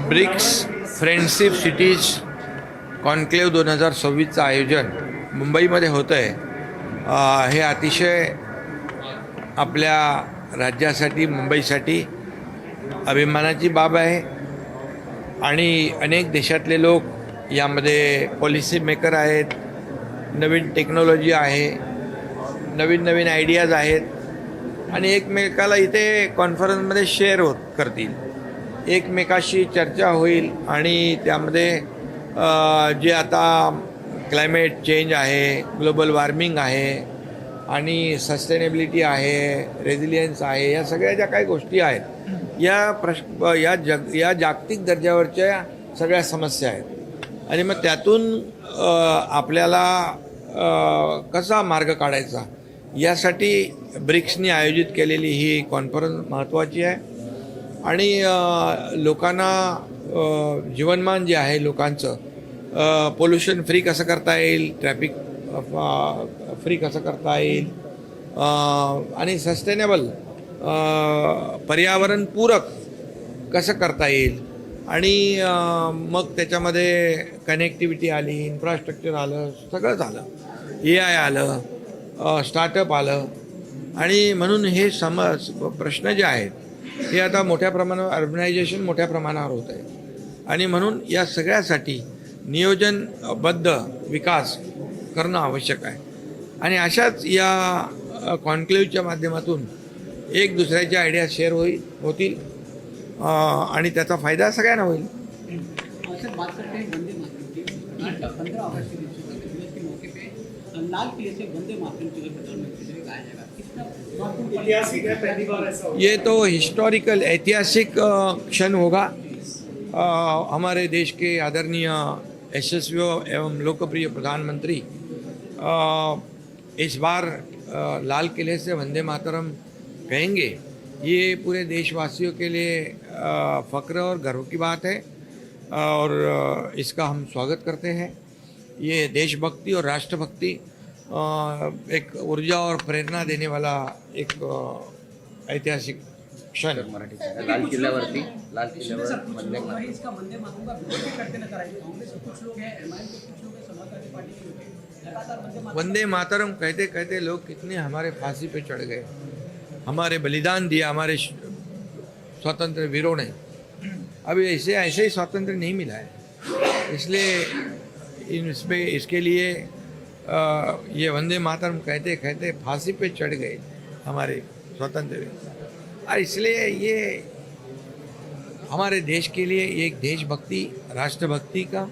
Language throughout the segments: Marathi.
ब्रिक्स फ्रेंडशिप सिटीज कॉन्क्लेव 2026चं आयोजन मुंबईमध्ये होतं आहे. हे अतिशय आपल्या राज्यासाठी, मुंबईसाठी अभिमानाची बाब आहे आणि अनेक देशातले लोक यामध्ये पॉलिसी मेकर आहेत. नवीन टेक्नॉलॉजी आहे, नवीन नवीन आयडियाज आहेत आणि एकमेकाला इथे कॉन्फरन्समध्ये शेअर करतील, एकमेकाशी चर्चा होईल आणि त्यामध्ये जे आता क्लायमेट चेंज आहे, ग्लोबल वॉर्मिंग आहे आणि सस्टेनेबिलिटी आहे, रेझिलियन्स आहे, या सगळ्या ज्या काही गोष्टी आहेत या जागतिक दर्जावरच्या सगळ्या समस्या आहेत आणि मग त्यातून आपल्याला कसा मार्ग काढायचा यासाठी ब्रिक्सनी आयोजित केलेली ही कॉन्फरन्स महत्त्वाची आहे आणि लोकांना जीवनमान जे आहे लोकांचं पोल्युशन फ्री कसं करता येईल, ट्रॅफिक फ्री कसं करता येईल आणि सस्टेनेबल पर्यावरणपूरक कसं करता येईल आणि मग त्याच्यामध्ये कनेक्टिव्हिटी आली, इन्फ्रास्ट्रक्चर आलं, सगळंच आलं, AI आलं, स्टार्टअप आलं आणि म्हणून हे प्रश्न जे आहेत हे आता मोठ्या प्रमाणावर अर्बनायझेशन मोठ्या प्रमाणावर होत आहे आणि म्हणून या सगळ्यासाठी नियोजनबद्ध विकास करणं आवश्यक आहे आणि अशाच या कॉन्क्लेव्हच्या माध्यमातून एक दुसऱ्याच्या आयडिया शेअर होतील आणि त्याचा फायदा सगळ्यांना होईल. ये तो हिस्टोरिकल ऐतिहासिक क्षण होगा. हमारे देश के आदरणीय यशस्वी एवं लोकप्रिय प्रधानमंत्री इस बार लाल किले से वंदे मातरम कहेंगे. ये पूरे देशवासियों के लिए फ़ख्र और गर्व की बात है और इसका हम स्वागत करते हैं. ये देशभक्ति और राष्ट्रभक्ति एक ऊर्जा और प्रेरणा देने वाला एक ऐतिहासिक क्षण. लाल किल्ल्यावरती वंदे वंदे मातरम कहते कहते लोग कितने हमारे फांसी पे चढ़ गए, हमारे बलिदान दिया हमारे स्वतंत्र वीरों ने. अभी ऐसे ही स्वातंत्र्य नहीं मिला है, इसलिए इसके लिए ये वंदे मातरम कहते कहते फांसी पे चढ़ गए हमारे स्वतंत्र वीर और इसलिए ये हमारे देश के लिए एक देशभक्ति, राष्ट्रभक्ति का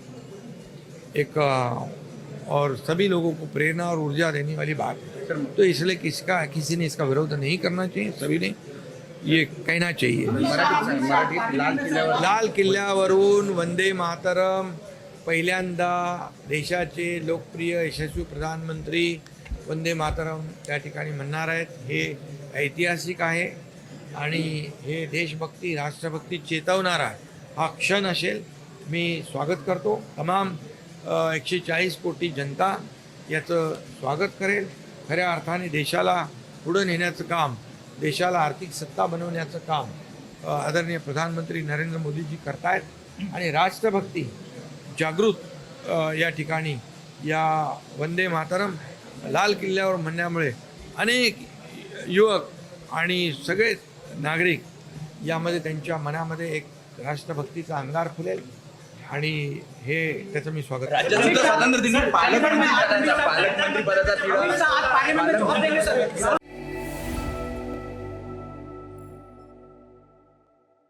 एक और सभी लोगों को प्रेरणा और ऊर्जा देने वाली बात है. तो इसलिए किसी ने इसका विरोध नहीं करना चाहिए, सभी ने ये कहना चाहिए. लाल किल्ल्यावरून वंदे मातरम पहिल्यांदा देशाचे लोकप्रिय यशस्वी प्रधानमंत्री वंदे मातरम त्या ठिकाणी म्हणणार आहेत. हे ऐतिहासिक आहे आणि हे देशभक्ती, राष्ट्रभक्ती चेतवणारा हा क्षण असेल. मी स्वागत करतो. तमाम 140 कोटी जनता याचं स्वागत करेल. खऱ्या अर्थाने देशाला पुढं नेण्याचं काम, देशाला आर्थिक सत्ता बनवण्याचं काम आदरणीय प्रधानमंत्री नरेंद्र मोदीजी करतायत आणि राष्ट्रभक्ती जागृत या ठिकाणी या वंदे मातरम लाल किल्ल्यावर म्हणण्यामुळे अनेक युवक आणि सगळे नागरिक यामध्ये त्यांच्या मनामध्ये एक राष्ट्रभक्तीचा अंगार फुलेल आणि हे त्याचं मी स्वागत राज्यात स्वातंत्र्य दिनी पालकमंत्री पदाचा